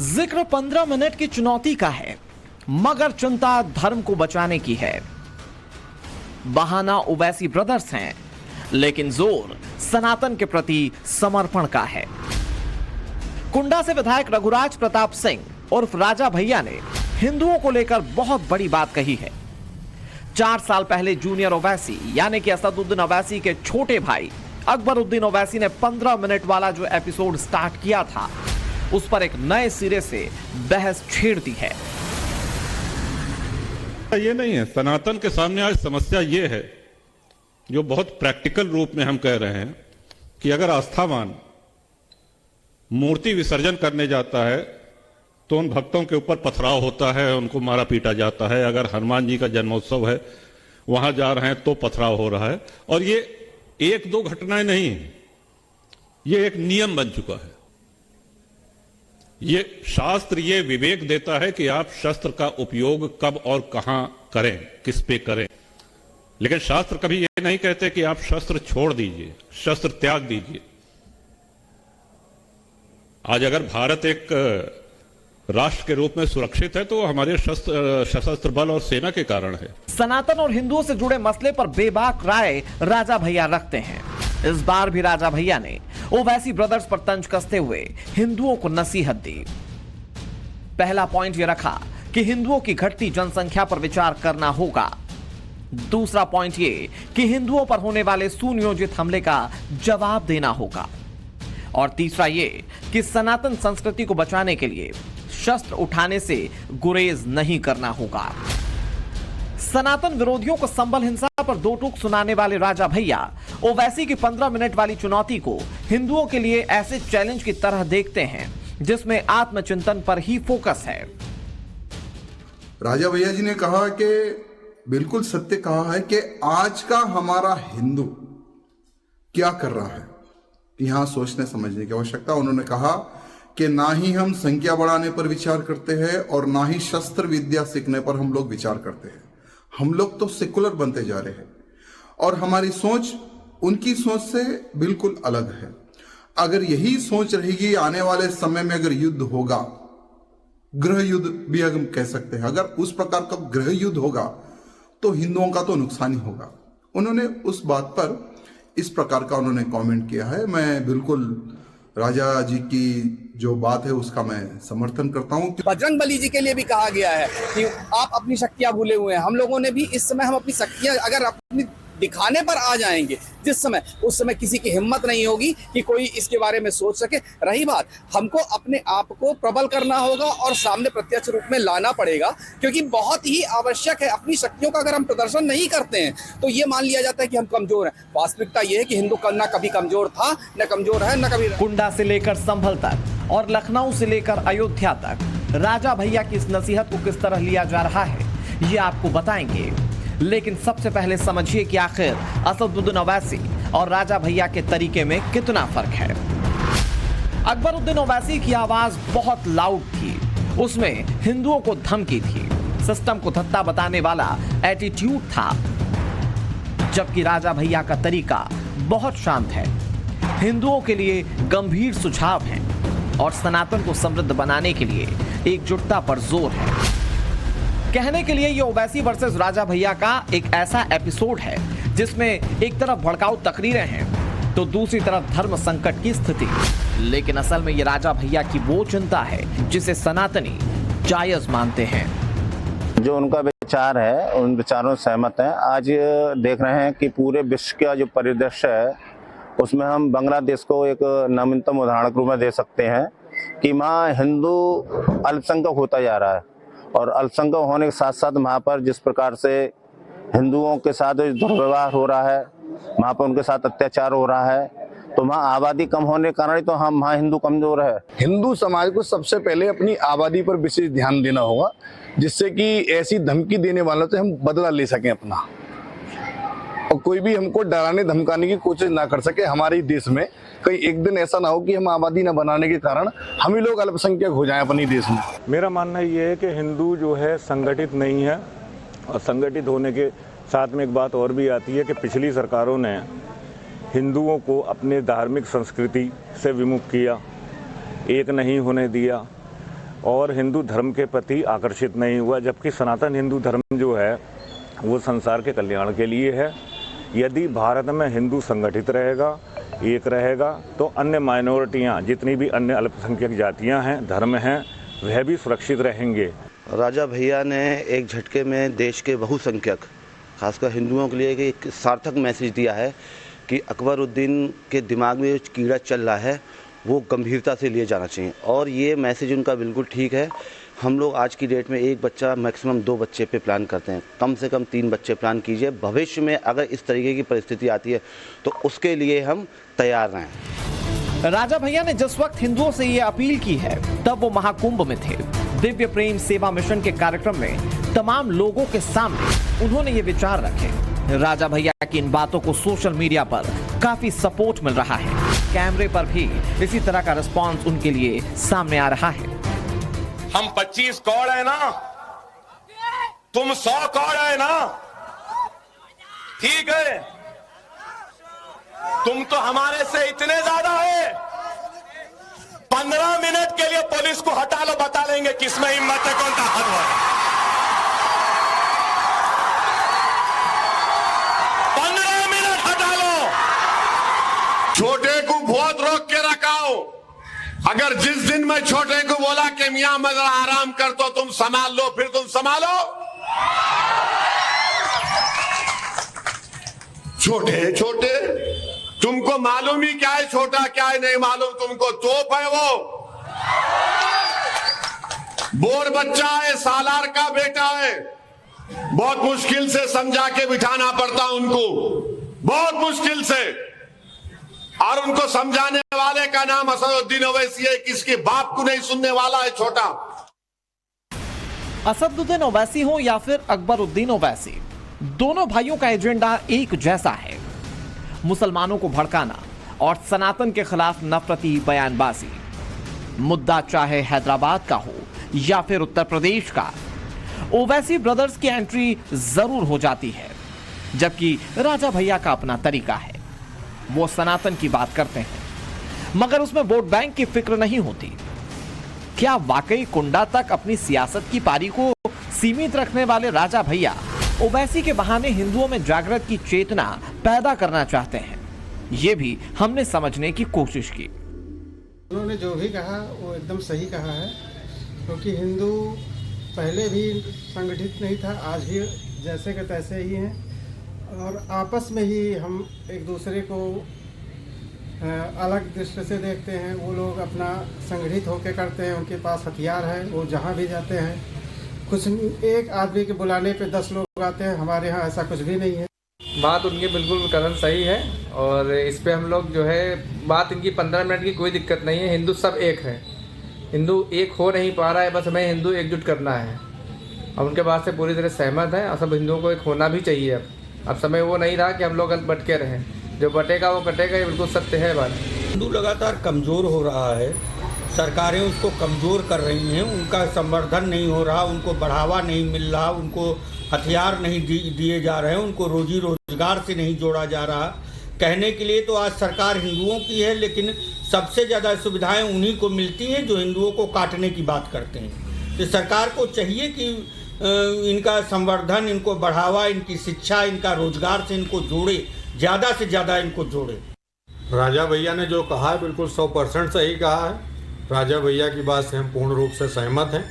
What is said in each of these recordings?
जिक्र 15 मिनट की चुनौती का है, मगर चिंता धर्म को बचाने की है। बहाना ओवैसी ब्रदर्स हैं, लेकिन जोर सनातन के प्रति समर्पण का है। कुंडा से विधायक रघुराज प्रताप सिंह उर्फ राजा भैया ने हिंदुओं को लेकर बहुत बड़ी बात कही है। 4 साल पहले जूनियर ओवैसी यानी कि असदुद्दीन ओवैसी के छोटे भाई अकबरुद्दीन ओवैसी ने 15 मिनट वाला जो एपिसोड स्टार्ट किया था, उस पर एक नए सिरे से बहस छेड़ दी है। ये नहीं है, सनातन के सामने आज समस्या ये है, जो बहुत प्रैक्टिकल रूप में हम कह रहे हैं कि अगर आस्थावान मूर्ति विसर्जन करने जाता है तो उन भक्तों के ऊपर पथराव होता है, उनको मारा पीटा जाता है। अगर हनुमान जी का जन्मोत्सव है, वहां जा रहे हैं तो पथराव हो रहा है। और ये 1-2 घटनाएं नहीं, ये एक नियम बन चुका है। ये शास्त्र ये विवेक देता है कि आप शस्त्र का उपयोग कब और कहां करें, किस पे करें, लेकिन शास्त्र कभी ये नहीं कहते कि आप शस्त्र छोड़ दीजिए, शस्त्र त्याग दीजिए। आज अगर भारत एक राष्ट्र के रूप में सुरक्षित है तो हमारे सशस्त्र बल और सेना के कारण है। सनातन और हिंदुओं से जुड़े मसले पर बेबाक राय राजा भैया रखते हैं। इस बार भी राजा भैया ने ओवैसी ब्रदर्स पर तंज कसते हुए हिंदुओं को नसीहत दी। पहला पॉइंट यह रखा कि हिंदुओं की घटती जनसंख्या पर विचार करना होगा। दूसरा पॉइंट ये कि हिंदुओं पर होने वाले सुनियोजित हमले का जवाब देना होगा। और तीसरा ये कि सनातन संस्कृति को बचाने के लिए शस्त्र उठाने से गुरेज नहीं करना होगा। सनातन विरोधियों को संबल हिंसा पर 2 टूक सुनाने वाले राजा भैया ओवैसी की 15 मिनट वाली चुनौती को हिंदुओं के लिए ऐसे चैलेंज की तरह देखते हैं जिसमें आत्मचिंतन पर ही फोकस है। राजा भैया जी ने कहा कि बिल्कुल सत्य कहा है कि आज का हमारा हिंदू क्या कर रहा है, यहां सोचने समझने की आवश्यकता। उन्होंने कहा कि ना ही हम संख्या बढ़ाने पर विचार करते हैं और ना ही शस्त्र विद्या सीखने पर हम लोग विचार करते हैं। हम लोग तो सेकुलर बनते जा रहे हैं और हमारी सोच उनकी सोच से बिल्कुल अलग है। अगर यही सोच रहेगी, आने वाले समय में अगर युद्ध होगा, गृह युद्ध भी हम कह सकते हैं, अगर उस प्रकार का गृह युद्ध होगा तो हिंदुओं का तो नुकसान ही होगा। उन्होंने उस बात पर इस प्रकार का उन्होंने कमेंट किया है। मैं बिल्कुल राजा जी की जो बात है उसका मैं समर्थन करता हूं। बजरंगबली जी के लिए भी कहा गया है कि आप अपनी शक्तियां भूले हुए हैं। हम लोगों ने भी इस समय हम अपनी शक्तियां अगर अपनी दिखाने पर आ जाएंगे जिस समय, उस समय किसी की हिम्मत नहीं होगी कि कोई इसके बारे में सोच सके। रही बात, हमको अपने आप को प्रबल करना होगा और सामने प्रत्यक्ष रूप में लाना पड़ेगा, क्योंकि बहुत ही आवश्यक है। अपनी शक्तियों का अगर हम प्रदर्शन नहीं करते हैं तो ये मान लिया जाता है कि हम कमजोर हैं। वास्तविकता ये है कि हिंदू न कभी कमजोर था, न कमजोर है, न कभी। कुंडा से लेकर संभल तक और लखनऊ से लेकर अयोध्या तक राजा भैया की इस नसीहत को किस तरह लिया जा रहा है, ये आपको बताएंगे। लेकिन सबसे पहले समझिए कि आखिर असदुद्दीन ओवैसी और राजा भैया के तरीके में कितना फर्क है। अकबरुद्दीन ओवैसी की आवाज बहुत लाउड थी, उसमें हिंदुओं को धमकी थी, सिस्टम को धत्ता बताने वाला एटीट्यूड था। जबकि राजा भैया का तरीका बहुत शांत है, हिंदुओं के लिए गंभीर सुझाव हैं और सनातन को समृद्ध बनाने के लिए एकजुटता पर जोर है। कहने के लिए ये ओवैसी वर्सेस राजा भैया का एक ऐसा एपिसोड है जिसमें एक तरफ भड़काऊ तकरीरें हैं तो दूसरी तरफ धर्म संकट की स्थिति। लेकिन असल में ये राजा भैया की वो चिंता है जिसे सनातनी जायज मानते हैं। जो उनका विचार है उन विचारों से सहमत हैं। आज देख रहे हैं कि पूरे विश्व का जो परिदृश्य है उसमें हम बांग्लादेश को एक नवीनतम उदाहरण के रूप में दे सकते हैं कि वहाँ हिंदू अल्पसंख्यक होता जा रहा है और अल्पसंख्यक होने के साथ साथ वहाँ पर जिस प्रकार से हिंदुओं के साथ दुर्व्यवहार हो रहा है, वहाँ पर उनके साथ अत्याचार हो रहा है, तो वहाँ आबादी कम होने के कारण ही तो हम वहाँ हिंदू कमजोर है। हिंदू समाज को सबसे पहले अपनी आबादी पर विशेष ध्यान देना होगा, जिससे कि ऐसी धमकी देने वालों से हम बदला ले सकें अपना, और कोई भी हमको डराने धमकाने की कोशिश ना कर सके हमारे देश में। कहीं एक दिन ऐसा ना हो कि हम आबादी न बनाने के कारण हम ही लोग अल्पसंख्यक हो जाएं अपने देश में। मेरा मानना ये है कि हिंदू जो है संगठित नहीं है, और संगठित होने के साथ में एक बात और भी आती है कि पिछली सरकारों ने हिंदुओं को अपने धार्मिक संस्कृति से विमुख किया, एक नहीं होने दिया। और हिंदू धर्म के प्रति आकर्षित नहीं हुआ, जबकि सनातन हिंदू धर्म जो है वो संसार के कल्याण के लिए है। यदि भारत में हिंदू संगठित रहेगा, एक रहेगा, तो अन्य माइनॉरिटियाँ, जितनी भी अन्य अल्पसंख्यक जातियाँ हैं, धर्म हैं, वह भी सुरक्षित रहेंगे। राजा भैया ने एक झटके में देश के बहुसंख्यक, खासकर हिंदुओं के लिए एक सार्थक मैसेज दिया है कि अकबरुद्दीन के दिमाग में जो कीड़ा चल रहा है वो गंभीरता से लिए जाना चाहिए, और ये मैसेज उनका बिल्कुल ठीक है। हम लोग आज की डेट में एक बच्चा मैक्सिमम 2 बच्चे पे प्लान करते हैं, कम से कम 3 बच्चे प्लान कीजिए। भविष्य में अगर इस तरीके की परिस्थिति आती है तो उसके लिए हम तैयार रहें। राजा भैया ने जिस वक्त हिंदुओं से ये अपील की है तब वो महाकुंभ में थे। दिव्य प्रेम सेवा मिशन के कार्यक्रम में तमाम लोगों के सामने उन्होंने ये विचार रखे। राजा भैया की इन बातों को सोशल मीडिया पर काफी सपोर्ट मिल रहा है। कैमरे पर भी इसी तरह का रिस्पॉन्स उनके लिए सामने आ रहा है। हम 25 कौड़ है ना, तुम 100 कौड़ है ना, ठीक है, तुम तो हमारे से इतने ज्यादा है। 15 मिनट के लिए पुलिस को हटा लो, बता लेंगे किसमें हिम्मत है, कौन ताकतवर है। 15 मिनट हटा लो। छोटे को बहुत रोक के रखाओ। अगर जिस दिन मैं छोटे को बोला कि मियां मैं जरा आराम कर तो तुम संभाल लो, फिर तुम संभालो। छोटे छोटे तुमको मालूम ही क्या है छोटा क्या है नहीं मालूम तुमको। तोप है वो, बोर बच्चा है, सालार का बेटा है। बहुत मुश्किल से समझा के बिठाना पड़ता उनको, बहुत मुश्किल से। और उनको समझाने वाले का नाम असदुद्दीन ओवैसी है, किसके बाप को नहीं सुनने वाला है छोटा। असदुद्दीन ओवैसी हो या फिर अकबरुद्दीन ओवैसी, दोनों भाइयों का एजेंडा एक जैसा है, मुसलमानों को भड़काना और सनातन के खिलाफ नफरती बयानबाजी। मुद्दा चाहे हैदराबाद का हो या फिर उत्तर प्रदेश का, ओवैसी ब्रदर्स की एंट्री जरूर हो जाती है। जबकि राजा भैया का अपना तरीका है, वो सनातन की बात करते हैं मगर उसमें वोट बैंक की फिक्र नहीं होती। क्या वाकई कुंडा तक अपनी सियासत की पारी को सीमित रखने वाले राजा भैया ओवैसी के बहाने हिंदुओं में जागृत की चेतना पैदा करना चाहते हैं? ये भी हमने समझने की कोशिश की। उन्होंने जो भी कहा वो एकदम सही कहा है, क्योंकि हिंदू पहले भी संगठित नहीं था, आज भी जैसे के तैसे ही हैं, और आपस में ही हम एक दूसरे को अलग दृष्टि से देखते हैं। वो लोग अपना संगठित होकर करते हैं, उनके पास हथियार है, वो जहाँ भी जाते हैं, कुछ एक आदमी के बुलाने पे 10 लोग आते हैं। हमारे यहाँ ऐसा कुछ भी नहीं है। बात उनकी बिल्कुल कदम सही है, और इस पे हम लोग जो है बात इनकी 15 मिनट की कोई दिक्कत नहीं है। हिंदू सब एक है, हिंदू एक हो नहीं पा रहा है, बस हमें हिंदू एकजुट करना है। अब उनके बात से पूरी तरह सहमत है, और सब हिंदुओं को एक होना भी चाहिए। अब समय वो नहीं रहा कि हम लोग बटके रहें, जो बटेगा वो कटेगा, ये बिल्कुल सत्य है बात। हिंदू लगातार कमज़ोर हो रहा है, सरकारें उसको कमज़ोर कर रही हैं, उनका संवर्धन नहीं हो रहा, उनको बढ़ावा नहीं मिल रहा, उनको हथियार नहीं दिए जा रहे हैं, उनको रोजी रोजगार से नहीं जोड़ा जा रहा। कहने के लिए तो आज सरकार हिंदुओं की है, लेकिन सबसे ज़्यादा सुविधाएं उन्हीं को मिलती हैं जो हिंदुओं को काटने की बात करते हैं। तो सरकार को चाहिए कि इनका संवर्धन, इनको बढ़ावा, इनकी शिक्षा, इनका रोजगार से इनको जोड़े, ज़्यादा से ज़्यादा इनको जोड़े। राजा भैया ने जो कहा है बिल्कुल 100% सही कहा है। राजा भैया की बात से हम पूर्ण रूप से सहमत हैं।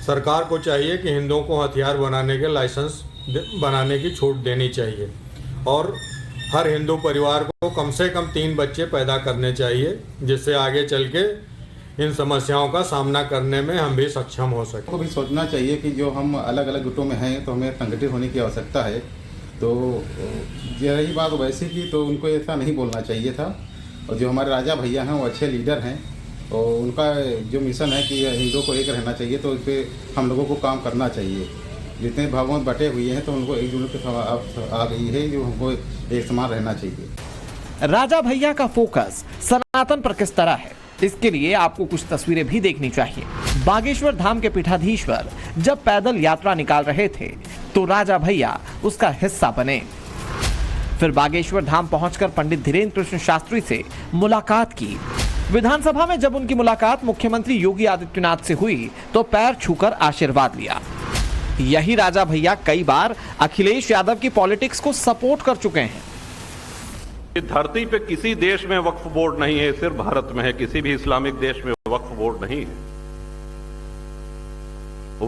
सरकार को चाहिए कि हिंदुओं को हथियार बनाने के लाइसेंस बनाने की छूट देनी चाहिए, और हर हिंदू परिवार को कम से कम 3 बच्चे पैदा करने चाहिए, जिससे आगे चल के इन समस्याओं का सामना करने में हम भी सक्षम हो सकें। को भी सोचना चाहिए कि जो हम अलग अलग गुटों में हैं तो हमें संगठित होने की आवश्यकता है। तो यही बात वैसे की, तो उनको ऐसा नहीं बोलना चाहिए था। और जो हमारे राजा भैया हैं वो अच्छे लीडर हैं, और उनका जो मिशन है कि हिंदुओं को एक रहना चाहिए, तो उस पर हम लोगों को काम करना चाहिए। जितने भागों में बटे हुए हैं तो उनको एकजुट आ गई है, जो हमको एक समान रहना चाहिए। राजा भैया का फोकस सनातन पर किस तरह है, इसके लिए आपको कुछ तस्वीरें भी देखनी चाहिए। बागेश्वर धाम के पीठाधीश्वर जब पैदल यात्रा निकाल रहे थे तो राजा भैया उसका हिस्सा बने। फिर बागेश्वर धाम पहुंचकर पंडित धीरेन्द्र कृष्ण शास्त्री से मुलाकात की। विधानसभा में जब उनकी मुलाकात मुख्यमंत्री योगी आदित्यनाथ से हुई तो पैर छूकर आशीर्वाद लिया। यही राजा भैया कई बार अखिलेश यादव की पॉलिटिक्स को सपोर्ट कर चुके हैं। धरती पे किसी देश में वक्फ बोर्ड नहीं है, सिर्फ भारत में है। किसी भी इस्लामिक देश में वक्फ बोर्ड नहीं है।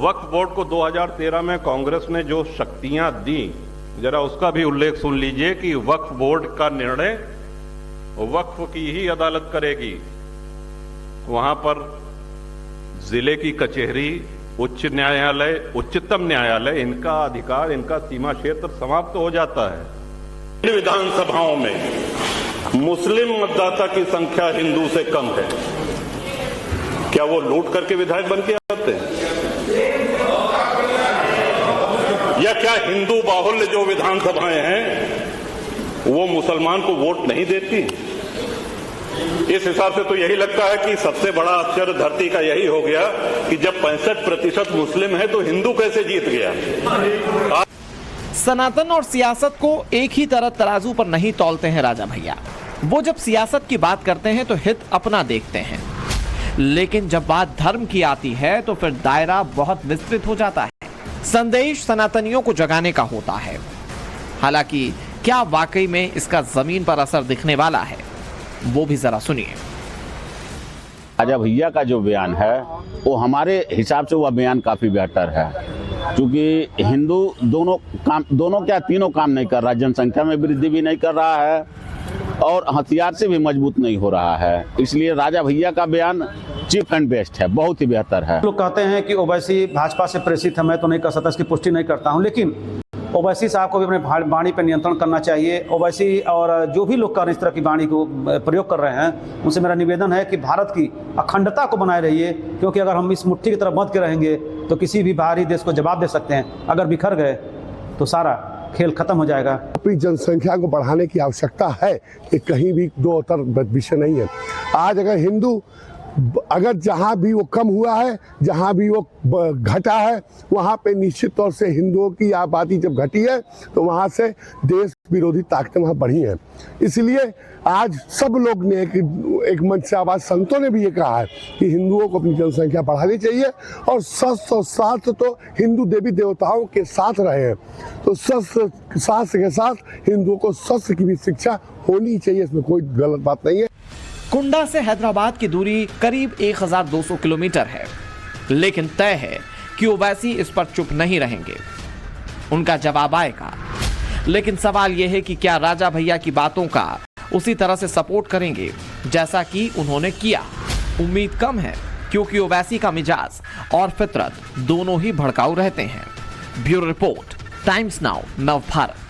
वक्फ बोर्ड को 2013 में कांग्रेस ने जो शक्तियां दी, जरा उसका भी उल्लेख सुन लीजिए कि वक्फ बोर्ड का निर्णय वक्फ की ही अदालत करेगी। वहां पर जिले की कचहरी, उच्च न्यायालय, उच्चतम न्यायालय, इनका अधिकार, इनका सीमा क्षेत्र समाप्त हो जाता है। इन विधानसभाओं में मुस्लिम मतदाता की संख्या हिंदू से कम है। क्या वो लूट करके विधायक बन के आते हैं? या क्या हिंदू बाहुल्य जो विधानसभाएं हैं वो मुसलमान को वोट नहीं देती? इस हिसाब से तो यही लगता है कि सबसे बड़ा आश्चर्य धरती का यही हो गया कि जब 65% मुस्लिम है तो हिंदू कैसे जीत गया। सनातन और सियासत को एक ही तरह तराजू पर नहीं तौलते हैं राजा भैया। वो जब सियासत की बात करते हैं तो हित अपना देखते हैं, लेकिन जब बात धर्म की आती है तो फिर दायरा बहुत विस्तृत हो जाता है। संदेश सनातनियों को जगाने का होता है। हालांकि क्या वाकई में इसका जमीन पर असर दिखने वाला है, वो भी जरा सुनिए। राजा भैया का जो बयान है वो हमारे हिसाब से वह बयान काफी बेहतर है, क्योंकि हिंदू दोनों क्या तीनों काम नहीं कर रहा, जनसंख्या में वृद्धि भी नहीं कर रहा है और हथियार से भी मजबूत नहीं हो रहा है। इसलिए राजा भैया का बयान चीफ एंड बेस्ट है, बहुत ही बेहतर है। लोग कहते हैं कि ओवैसी भाजपा से प्रेषित है, मैं तो नहीं कर सकता, इसकी पुष्टि नहीं करता हूं, लेकिन ओवैसी साहब को भी अपने वाणी पर नियंत्रण करना चाहिए। ओवैसी और जो भी लोग इस तरह की वाणी को प्रयोग कर रहे हैं, उनसे मेरा निवेदन है कि भारत की अखंडता को बनाए रहिए, क्योंकि अगर हम इस मुट्ठी की तरफ बंध के रहेंगे तो किसी भी बाहरी देश को जवाब दे सकते हैं। अगर बिखर गए तो सारा खेल खत्म हो जाएगा। अपनी जनसंख्या को बढ़ाने की आवश्यकता है, ये कहीं भी दो तरफ विषय नहीं है। आज अगर जहाँ भी वो कम हुआ है, जहाँ भी वो घटा है, वहाँ पे निश्चित तौर से हिंदुओं की आबादी जब घटी है तो वहाँ से देश विरोधी ताकतें वहाँ बढ़ी हैं। इसलिए आज सब लोग ने एक मंच से आवाज, संतों ने भी ये कहा है कि हिंदुओं को अपनी जनसंख्या बढ़ानी चाहिए और सत्य और शास्त्र तो हिंदू देवी देवताओं के साथ रहे हैं, तो शास्त्र के साथ हिंदुओं को सत्य की भी शिक्षा होनी चाहिए, इसमें कोई गलत बात नहीं है। कुंडा से हैदराबाद की दूरी करीब 1200 किलोमीटर है, लेकिन तय है कि ओवैसी इस पर चुप नहीं रहेंगे, उनका जवाब आएगा। लेकिन सवाल यह है कि क्या राजा भैया की बातों का उसी तरह से सपोर्ट करेंगे जैसा कि उन्होंने किया? उम्मीद कम है, क्योंकि ओवैसी का मिजाज और फितरत दोनों ही भड़काऊ रहते हैं। ब्यूरो रिपोर्ट, टाइम्स नाउ, नव भारत।